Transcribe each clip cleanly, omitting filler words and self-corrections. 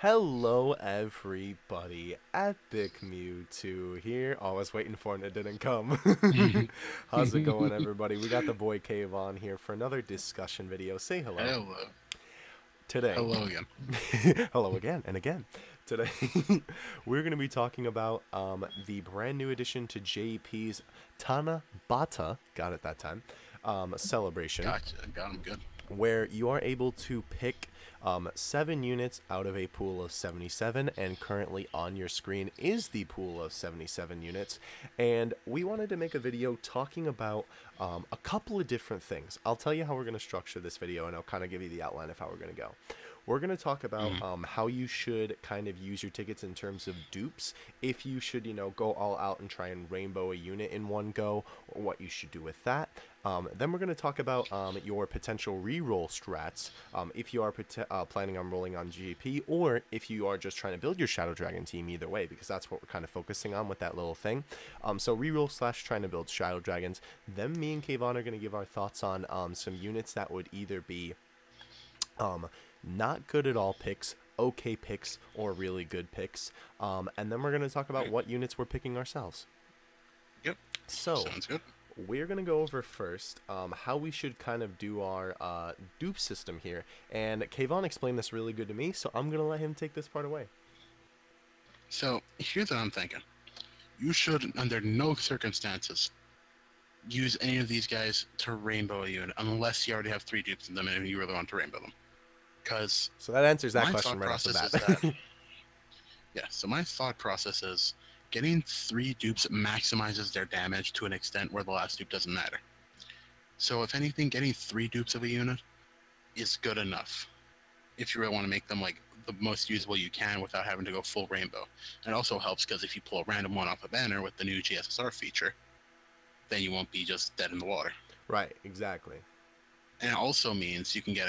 Hello everybody, Epic Mewtwo here. Oh, I was waiting for it and it didn't come. How's it going everybody? We got the boy Kvan here for another discussion video. Say hello. Hello. Today. Hello again. Hello again and again. Today we're going to be talking about the brand new addition to JP's Tanabata, got it that time, celebration. Gotcha. Got him good. Where you are able to pick 7 units out of a pool of 77, and currently on your screen is the pool of 77 units. And we wanted to make a video talking about a couple of different things. I'll tell you how we're going to structure this video, and I'll kind of give you the outline of how we're going to go. We're going to talk about how you should kind of use your tickets in terms of dupes, if you should, go all out and try and rainbow a unit in one go, or what you should do with that. Then we're going to talk about your potential reroll strats, if you are planning on rolling on GP, or if you are just trying to build your Shadow Dragon team, either way, because that's what we're kind of focusing on with that little thing. So reroll / trying to build Shadow Dragons. Then me and Kayvon are going to give our thoughts on some units that would either be not good at all picks, okay picks, or really good picks. And then we're going to talk about what units we're picking ourselves. Yep. So, sounds good. We're going to go over first how we should kind of do our dupe system here. And Kayvon explained this really good to me, so I'm going to let him take this part away. So, here's what I'm thinking. You should, under no circumstances, use any of these guys to rainbow a unit, unless you already have 3 dupes in them and you really want to rainbow them. Because so that answers that question right off the bat. Yeah, so my thought process is getting 3 dupes maximizes their damage to an extent where the last dupe doesn't matter. So if anything, getting 3 dupes of a unit is good enough if you really want to make them like the most usable you can without having to go full rainbow. And it also helps because if you pull a random one off a banner with the new GSSR feature, then you won't be just dead in the water. Right, exactly. And it also means you can get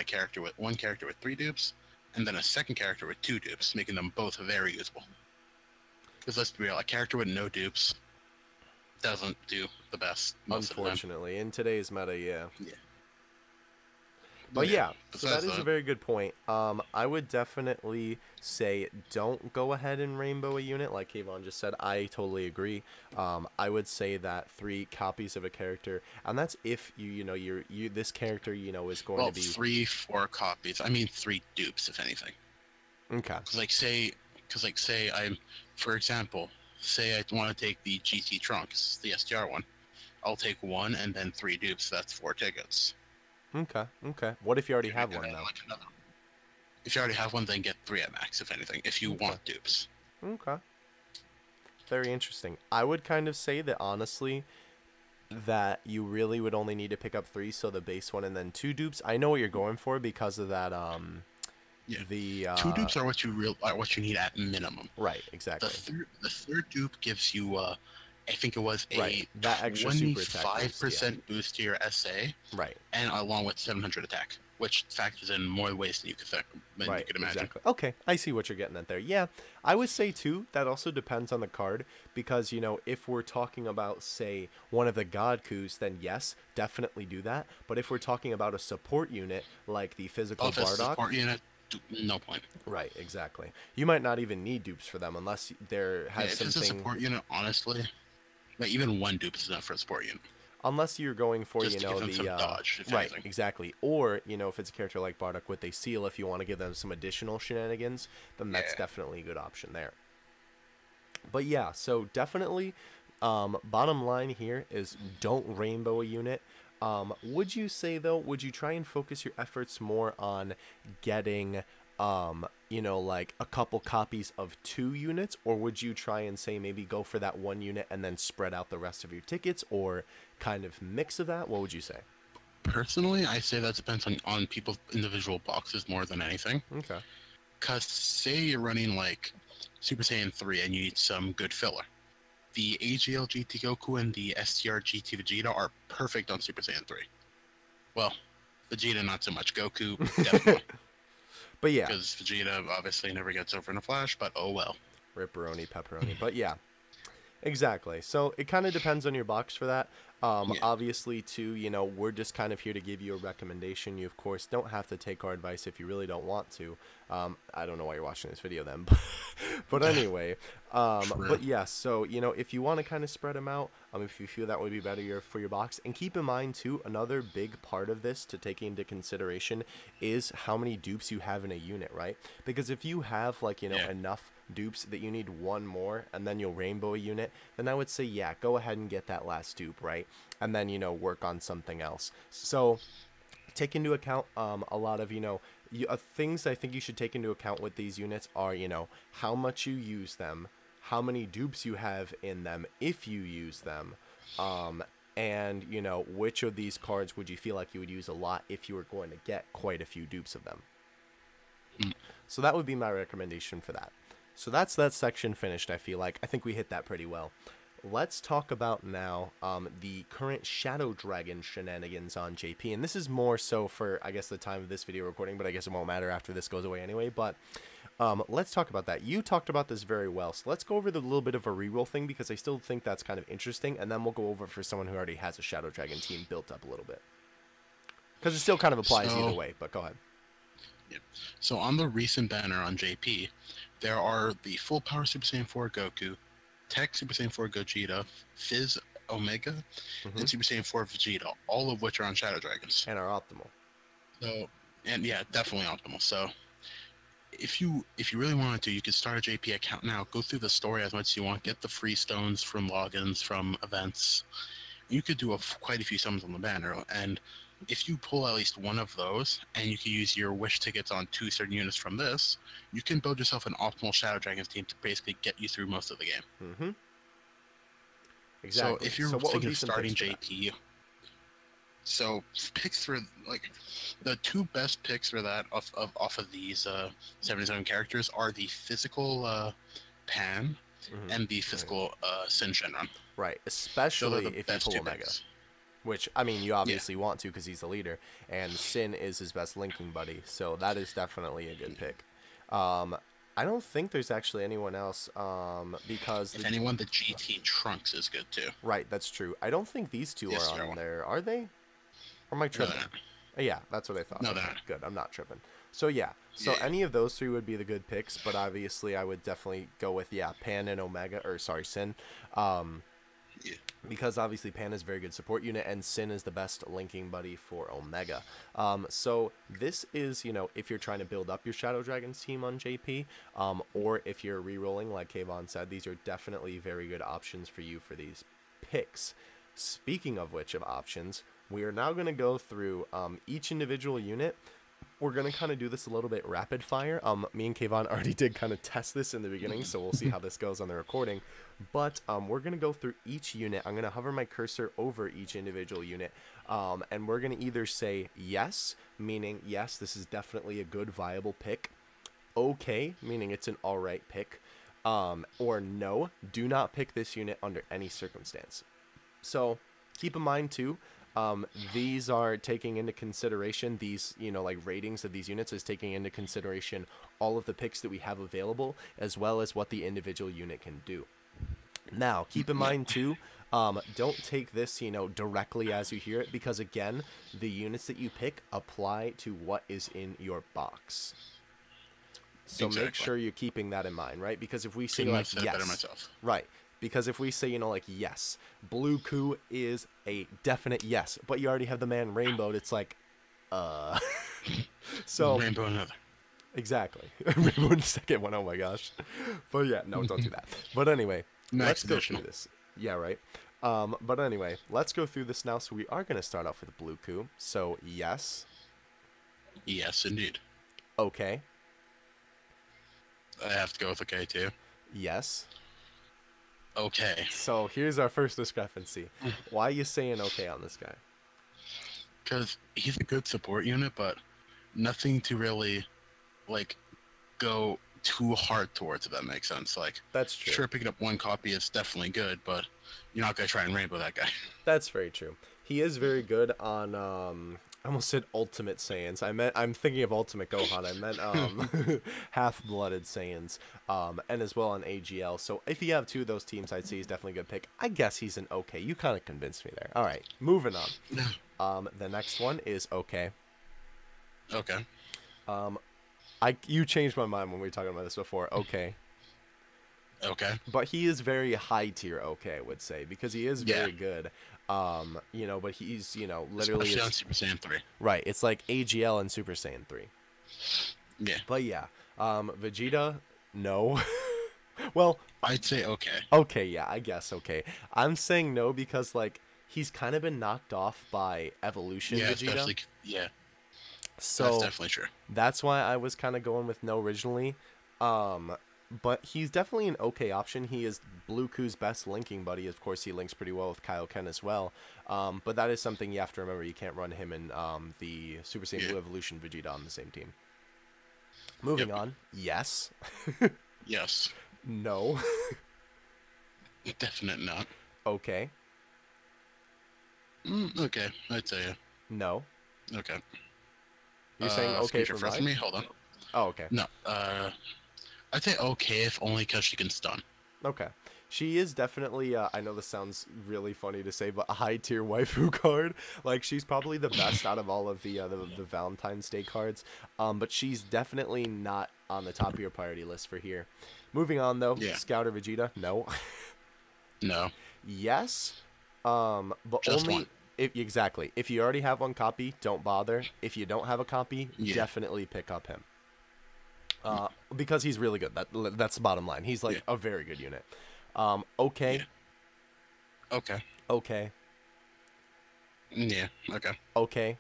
one character with 3 dupes, and then a second character with 2 dupes, making them both very usable. Because let's be real, a character with no dupes doesn't do the best most of the time. Unfortunately, in today's meta, yeah. Yeah. But yeah, so that is a very good point. I would definitely say don't go ahead and rainbow a unit, like Kayvon just said. I totally agree. I would say that 3 copies of a character, and that's if this character is going to be 3, 4 copies. I mean 3 dupes, if anything. Okay. Because say I'm, for example, say I want to take the GT Trunks, the STR one. I'll take 1 and then 3 dupes. That's 4 tickets. Okay. What if you already have one, though? If you already have one, then get 3 at max, if anything, if you want dupes. Okay. Very interesting. I would kind of say that, honestly, that you really would only need to pick up 3, so the base one and then 2 dupes. I know what you're going for because of that, yeah. The 2 dupes are what you need at minimum. Right, exactly. The third dupe gives you I think it was a that extra 25% boost to your SA. Right. And along with 700 attack, which factors in more ways than you could imagine. Exactly. Okay, I see what you're getting at there. Yeah, I would say, too, that also depends on the card, because, if we're talking about, say, one of the God Coups, then yes, definitely do that. But if we're talking about a support unit, like the physical Bardock... support unit, no point. Right, exactly. You might not even need dupes for them unless there has something... If it's a support unit, honestly... Like even 1 dupe is enough for a support unit. Unless you're going for, just to give them some dodge, if right, anything. Exactly. Or, if it's a character like Bardock with a seal, if you want to give them some additional shenanigans, then that's definitely a good option there. But yeah, so definitely, bottom line here is don't rainbow a unit. Would you say, though, would you try and focus your efforts more on getting... like a couple copies of 2 units, or would you try and say maybe go for that 1 unit and then spread out the rest of your tickets, or kind of mix of that? What would you say? Personally, I say that depends on people's individual boxes more than anything. Okay. Because say you're running like Super Saiyan 3 and you need some good filler. The AGL GT Goku and the STR GT Vegeta are perfect on Super Saiyan 3. Well, Vegeta not so much. Goku, definitely. But yeah, because Vegeta obviously never gets over in a flash, but oh well. Ripperoni, pepperoni. But yeah, exactly. So it kind of depends on your box for that. Yeah. Obviously, too, you know, we're just kind of here to give you a recommendation. You, of course, don't have to take our advice if you really don't want to. I don't know why you're watching this video then, but anyway, True. but yeah, so, you know, if you want to kind of spread them out, if you feel that would be better for your box, and keep in mind, too, another big part of this to take into consideration is how many dupes you have in a unit, right? Because if you have, like, you know, Yeah. enough dupes that you need one more and then you'll rainbow a unit, then I would say, yeah, go ahead and get that last dupe, right? And then, you know, work on something else. So take into account a lot of, you know, things I think you should take into account with these units are, you know, how much you use them, how many dupes you have in them if you use them, and, you know, which of these cards would you feel like you would use a lot if you were going to get quite a few dupes of them. So that would be my recommendation for that. So that's that section finished, I feel like. I think we hit that pretty well. Let's talk about now the current Shadow Dragon shenanigans on JP. And this is more so for, I guess, the time of this video recording, but I guess it won't matter after this goes away anyway. But let's talk about that. You talked about this very well. So let's go over the little bit of a reroll thing because I still think that's kind of interesting. And then we'll go over it for someone who already has a Shadow Dragon team built up a little bit. Because it still kind of applies either way, but go ahead. Yeah. So on the recent banner on JP, there are the full power Super Saiyan 4 Goku, Tech Super Saiyan 4 Gogeta, Fizz Omega, and Super Saiyan 4 Vegeta, all of which are on Shadow Dragons. And are optimal. So, and yeah, definitely optimal. So, if you really wanted to, you could start a JP account now, go through the story as much as you want, get the free stones from logins, from events. You could do quite a few summons on the banner, and if you pull at least one of those, and you can use your wish tickets on 2 certain units from this, you can build yourself an optimal Shadow Dragons team to basically get you through most of the game. Exactly. So if you're thinking of starting JP, so picks for, like, the 2 best picks for that off of these 77 characters are the physical Pan and the physical Sin Shenron. Right, especially if you pull Omega. Which, I mean, you obviously want to because he's the leader, and Sin is his best linking buddy, so that is definitely a good pick. I don't think there's actually anyone else, because... If anyone, the GT Trunks is good, too. Right, that's true. I don't think these two are on there, are they? Or am I tripping? No, yeah, that's what I thought. No, they're not. Good, I'm not tripping. So, yeah. So, any of those 3 would be the good picks, but obviously I would definitely go with, Pan and Omega, or, sorry, Sin. Because obviously Pan is a very good support unit and Sin is the best linking buddy for Omega. So this is, you know, if you're trying to build up your Shadow Dragons team on JP, or if you're re-rolling, like Kvan said, these are definitely very good options for you for these picks. Speaking of which of options, we are now going to go through each individual unit. We're going to kind of do this a little bit rapid fire. Me and Kvan already did kind of test this in the beginning, so we'll see how this goes on the recording. But we're going to go through each unit. I'm going to hover my cursor over each individual unit, and we're going to either say yes, meaning yes, this is definitely a good, viable pick, okay, meaning it's an alright pick, or no, do not pick this unit under any circumstance. So keep in mind, too, these are taking into consideration, these, you know, like ratings of these units is taking into consideration all of the picks that we have available, as well as what the individual unit can do. Now, keep in mind, too, don't take this, you know, directly as you hear it, because, again, the units that you pick apply to what is in your box. So make sure you're keeping that in mind, right? Because if we say, like, yes, right, because if we say, you know, like, yes, Blue Coup is a definite yes, but you already have the man rainbowed, it's like, so... Rainbow another. Exactly. Rainbow the second one, oh my gosh. But yeah, no, don't do that. But anyway, let's go through this. Yeah, right. But anyway, let's go through this now. So we are going to start off with Blue Coup. So, yes. Yes, indeed. Okay. I have to go with okay, too. Yes. Okay. So here's our first discrepancy. Why are you saying okay on this guy? Because he's a good support unit, but nothing to really, like, go too hard towards, if that makes sense. Like, that's true. Sure, picking up 1 copy is definitely good, but you're not going to try and rainbow that guy. That's very true. He is very good on I almost said Ultimate Saiyans. I'm thinking of Ultimate Gohan. I meant half-blooded Saiyans, and as well on AGL. So if you have two of those teams, I'd say he's definitely a good pick. I guess he's an okay. You kind of convinced me there. All right, moving on. The next one is okay. Okay. You changed my mind when we were talking about this before. Okay. Okay. But he is very high tier okay, I would say, because he is very good. You know, but he's, you know, literally especially on Super Saiyan 3. Right. It's like AGL and Super Saiyan 3. Yeah. But yeah, Vegeta, no. Well, I'd say okay. Okay, yeah, I guess okay. I'm saying no because like he's kind of been knocked off by Evolution Vegeta. Yeah. So that's definitely true. That's why I was kind of going with no originally. But he's definitely an okay option. He is Blue Ku's best linking buddy. Of course, he links pretty well with Kaioken as well. But that is something you have to remember. You can't run him and the Super Saiyan Blue Evolution Vegeta on the same team. Moving on. Yes. Yes. No. Definite not. Okay. Okay, I'd say yeah. No. Okay. You're saying okay for me? Hold on. Oh, okay. No. I'd say okay if only because she can stun. Okay. She is definitely, I know this sounds really funny to say, but a high-tier waifu card. Like, she's probably the best out of all of the Valentine's Day cards. But she's definitely not on the top of your priority list for here. Moving on, though. Yeah. Scouter Vegeta, no. No. Yes. But just only... one. Exactly. If you already have one copy, don't bother. If you don't have a copy, definitely pick up him. Because he's really good. That's the bottom line. He's like a very good unit. Okay. Yeah. Okay. Okay. Yeah. Okay. Okay.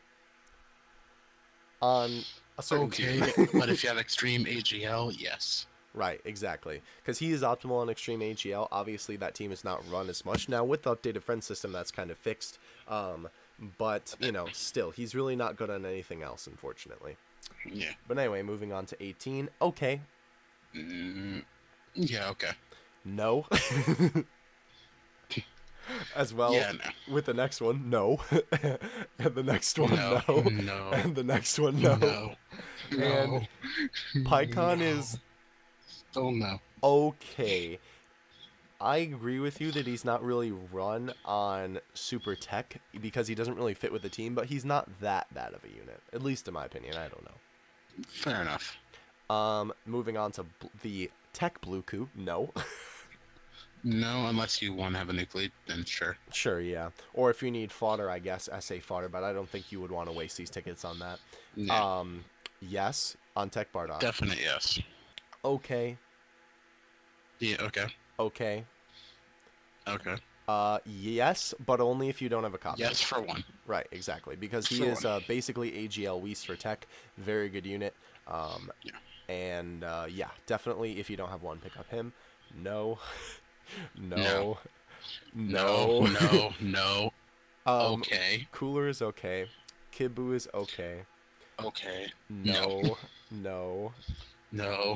On a certain team. But if you have extreme AGL, yes. Right, exactly. Because he is optimal on Extreme AGL. Obviously, that team is not run as much. Now, with the updated friend system, that's kind of fixed. But, you know, still, he's really not good on anything else, unfortunately. Yeah. But anyway, moving on to 18. Okay. Yeah, okay. No. As well, with the next one, no. And the next one, no. No. And the next one, no. No. And Pycon is... Oh, no. Okay. I agree with you that he's not really run on Super Tech because he doesn't really fit with the team, but he's not that bad of a unit. At least in my opinion, I don't know. Fair enough. Moving on to the Tech Blue Ku, no. No, unless you want to have a nuke lead, then sure. Sure, yeah. Or if you need fodder, I guess, SA fodder, but I don't think you would want to waste these tickets on that. No. Yes, on Tech Bardock. Definite yes. Okay. Yeah, okay. Okay. Okay. Yes, but only if you don't have a copy. Yes for one. Right, exactly, because he is basically AGL Whis for Tech, very good unit. And yeah, definitely if you don't have one, pick up him. No. No. Okay. Cooler is okay. Kid Buu is okay. Okay. No.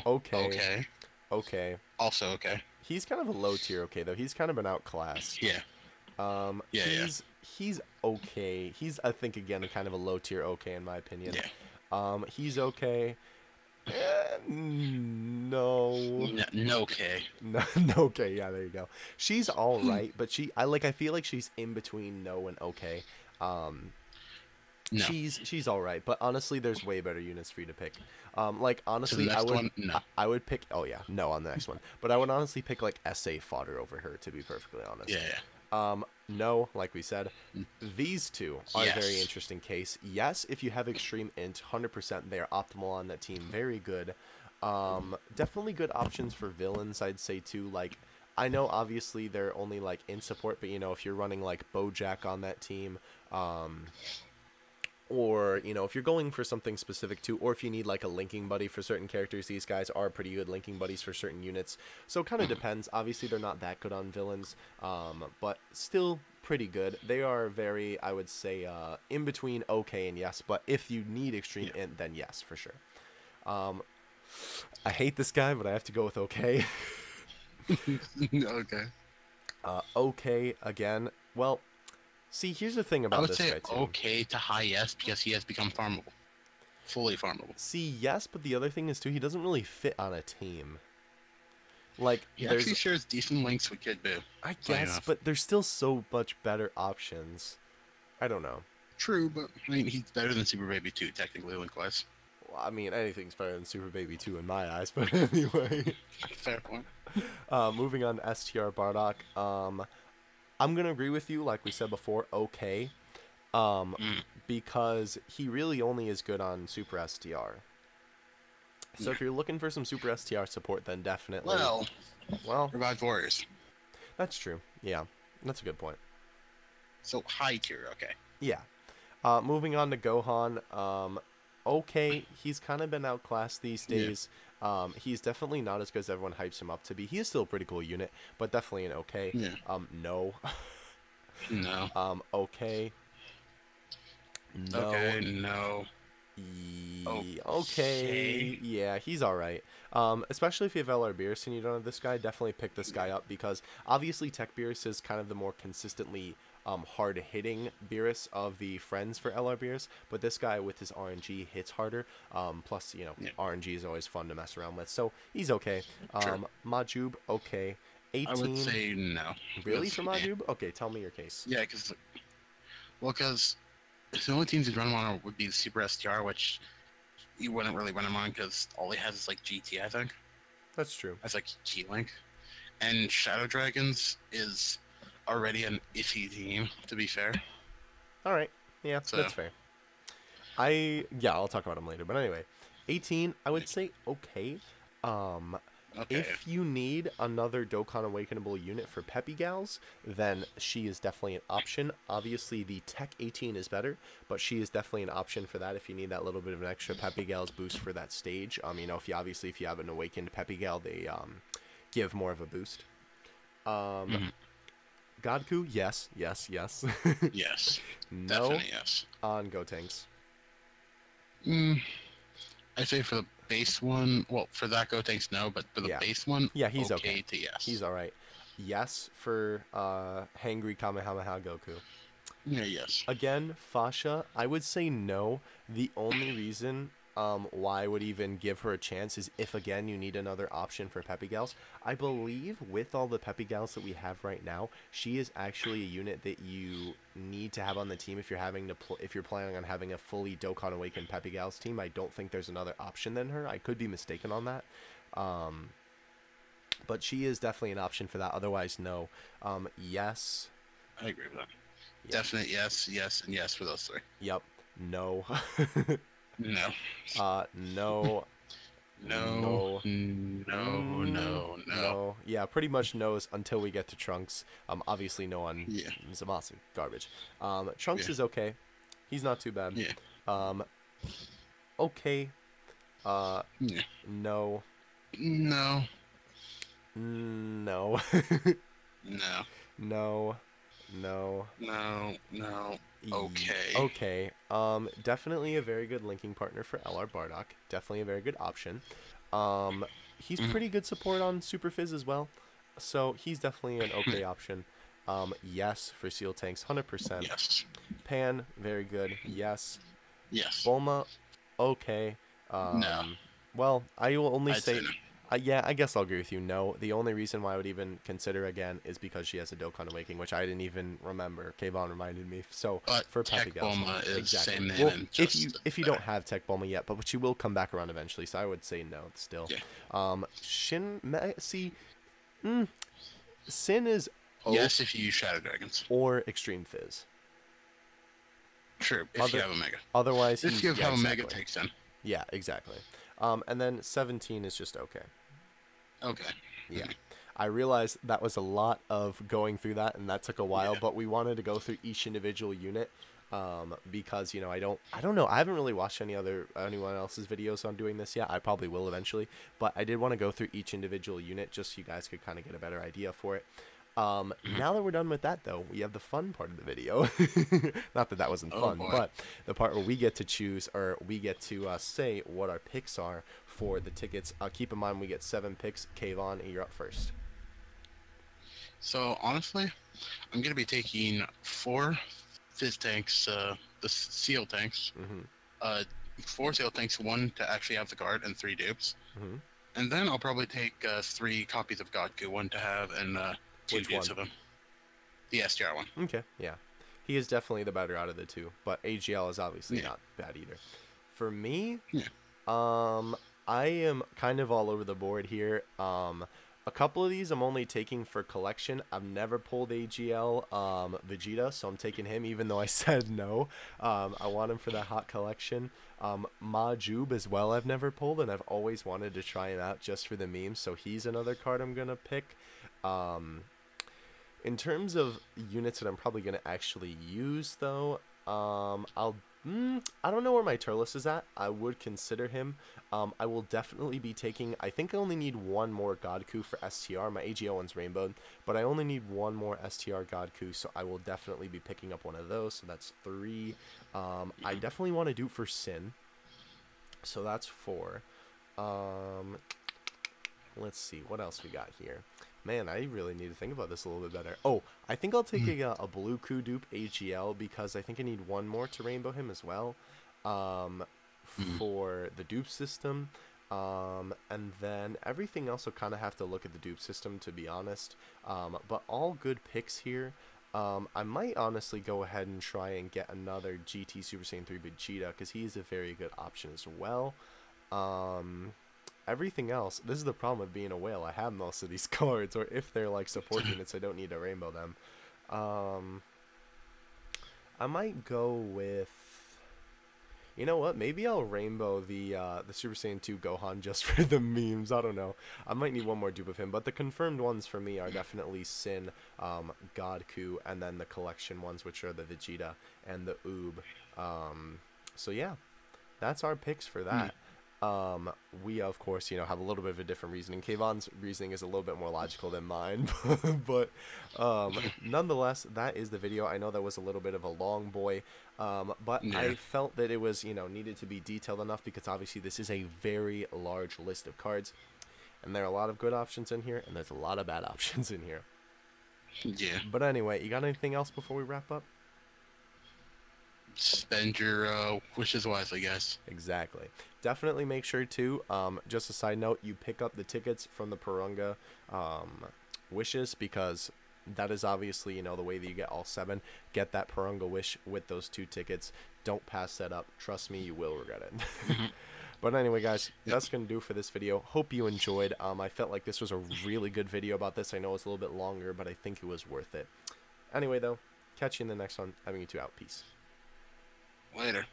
Okay. Okay. Also okay. He's kind of a low tier okay though. He's kind of been outclassed. Yeah. He's okay. He's, I think, again, kind of a low tier okay in my opinion. Yeah. He's okay. No. No okay. No okay. Yeah, there you go. She's all right, but I feel like she's in between no and okay. No. She's all right, but honestly, there's way better units for you to pick. Like honestly, I would pick. Oh yeah, no on the next one, but I would honestly pick like SA fodder over her, to be perfectly honest. Yeah. No, like we said, these two are a very interesting case. Yes, if you have extreme int, 100% they are optimal on that team. Very good. Definitely good options for villains, I'd say too. Like, I know obviously they're only like in support, but you know, if you're running like Bojack on that team, or, you know, if you're going for something specific too, or if you need like a linking buddy for certain characters, these guys are pretty good linking buddies for certain units. So it kind of depends. Obviously, they're not that good on villains, but still pretty good. They are very, I would say, in between okay and yes, but if you need extreme int, then yes, for sure. I hate this guy, but I have to go with okay. Okay. Okay, again, well, See, here's the thing I about would this say guy too. okay to high yes because he has become farmable, fully farmable. See, yes, but the other thing is too, he doesn't really fit on a team. Like, He there's, actually shares decent links with Kid Buu. I funny guess, enough. but there's still so much better options. I don't know. True, but I mean he's better than Super Baby 2 technically link-wise. Well, I mean, anything's better than Super Baby 2 in my eyes, but anyway. Fair point. Moving on to STR Bardock. I'm gonna agree with you, like we said before, okay. Because he really only is good on Super STR. So if you're looking for some Super STR support, then definitely. Well, Revived Warriors. that's true. Yeah, that's a good point. So high tier, okay. Yeah. Moving on to Gohan. Okay, he's kind of been outclassed these days. He's definitely not as good as everyone hypes him up to be. He is still a pretty cool unit, but definitely an okay. Yeah. No. No. Okay. No. Okay, no. Okay. Yeah, he's alright. Especially if you have LR Beerus and you don't have this guy, definitely pick this guy up because obviously Tech Beerus is kind of the more consistently hard-hitting Beerus of the friends for LR Beerus, but this guy with his RNG hits harder. Plus, you know, RNG is always fun to mess around with, so he's okay. Majin Buu, okay. 18. I would say no. Really for Majin Buu? Okay, tell me your case. Yeah, because the only teams he'd run him on would be the Super STR, which you wouldn't really run him on because all he has is like GT, I think. That's true. That's like key link. And Shadow Dragons is already an iffy team, to be fair. Alright. Yeah, So- that's fair. I'll talk about him later, but anyway. 18, I would say okay. Okay. If you need another Dokkan Awakenable unit for Peppy Gals, then she is definitely an option. Obviously, the Tech 18 is better, but she is definitely an option for that if you need that little bit of an extra Peppy Gals boost for that stage. You know, if you have an awakened Peppy Gal, they give more of a boost. Godku, yes. Yes. No Definitely yes. on Gotenks. I'd say for the base one, well, for that Gotenks, no, but for the base one, Yeah, he's okay. to yes. He's alright. Yes for Hangry Kamehameha Goku. Yeah, yes. Again, Fasha, I would say no. The only reason why I would even give her a chance is if, again, you need another option for Peppy Gals. I believe with all the Peppy Gals that we have right now, she is actually a unit that you need to have on the team if you're if you're planning on having a fully Dokkan Awakened Peppy Gals team. I don't think there's another option than her. I could be mistaken on that. But she is definitely an option for that. Otherwise, no. Yes. I agree with that. Yeah. Definite yes, and yes for those three. Yep. No. No. No. No. Yeah, pretty much no's until we get to Trunks. Obviously no on Zamasu. Garbage. Trunks is okay. He's not too bad. Yeah. Okay. No. No. No. No. No. Okay. Okay. Definitely a very good linking partner for LR Bardock. Definitely a very good option. He's pretty good support on Super Fizz as well. So he's definitely an okay option. Yes for Seal Tanks, 100%. Yes. Pan, very good. Yes. Yes. Bulma, okay. No. Well, I will only I'd say say no. Yeah, I guess I'll agree with you. No, the only reason why I would even consider again is because she has a Dokkan Awakening, which I didn't even remember. Kvan reminded me. So But for Tech Peppy Gals, Bulma is exactly. same name Well, and if just you don't have Tech Bulma yet, but she will come back around eventually. So I would say no still. Yeah. Sin is yes if you use Shadow Dragons. or Extreme Fizz. True, if you have a Mega. Otherwise, If you have a Mega exactly. takes in. Yeah, exactly. And then 17 is just okay. Okay. Yeah. I realized that was a lot of going through that, and that took a while, but we wanted to go through each individual unit because, you know, I don't know. I haven't really watched anyone else's videos on doing this yet. I probably will eventually, but I did want to go through each individual unit just so you guys could kind of get a better idea for it. Now that we're done with that, though, we have the fun part of the video. Not that wasn't fun, but the part where we get to choose, or we get to say what our picks are for the tickets. Keep in mind, we get 7 picks. Kvan, you're up first. So honestly, I'm gonna be taking 4 fizz tanks, the seal tanks, Mm-hmm. uh, 4 seal tanks, 1 to actually have the guard, and 3 dupes. Mm-hmm. And then I'll probably take 3 copies of Godku, 1 to have, and 2 Which dupes one? of him. The STR one. Okay, yeah. He is definitely the better out of the two, but AGL is obviously Yeah. not bad either. For me, Yeah. I am kind of all over the board here. A couple of these I'm only taking for collection. I've never pulled AGL Vegeta, so I'm taking him even though I said no. I want him for that hot collection. Majin as well I've never pulled, and I've always wanted to try him out just for the memes, so he's another card I'm going to pick. In terms of units that I'm probably going to actually use, though, I don't know where my Turles is at. I would consider him. I will definitely be taking, I think I only need one more Godku for STR. My AGO one's rainbowed, but I only need one more STR Godku, so I will definitely be picking up one of those. So that's 3. I definitely want to do for Sin. So that's 4. Let's see, what else we got here? Man, I really need to think about this a little bit better. Oh, I think I'll take a Blue Ku dupe AGL because I think I need one more to rainbow him as well for the dupe system. And then everything else will kind of have to look at the dupe system, to be honest. But all good picks here. I might honestly go ahead and try and get another GT Super Saiyan 3 Vegeta because he is a very good option as well. Everything else, this is the problem with being a whale. I have most of these cards, or if they're like support units, I don't need to rainbow them. I might go with, you know what? Maybe I'll rainbow the Super Saiyan 2 Gohan just for the memes. I don't know. I might need one more dupe of him, but the confirmed ones for me are definitely Sin, Godku, and then the collection ones, which are the Vegeta and the Oob. So yeah, that's our picks for that. We of course, have a little bit of a different reasoning. Kvan's reasoning is a little bit more logical than mine, but nonetheless, that is the video. I know that was a little bit of a long boy, but Yeah. I felt that it was, needed to be detailed enough because obviously this is a very large list of cards, and there are a lot of good options in here, and there's a lot of bad options in here. Yeah. But anyway, you got anything else before we wrap up? Spend your wishes wisely, guys. Exactly. Definitely make sure to, just a side note, you pick up the tickets from the Purunga wishes, because that is obviously, the way that you get all 7. Get that Purunga wish with those 2 tickets. Don't pass that up. Trust me, you will regret it. But anyway, guys, that's going to do for this video. Hope you enjoyed. I felt like this was a really good video about this. I know it's a little bit longer, but I think it was worth it. Anyway, though, catch you in the next one. Having you 2 out. Peace. Later.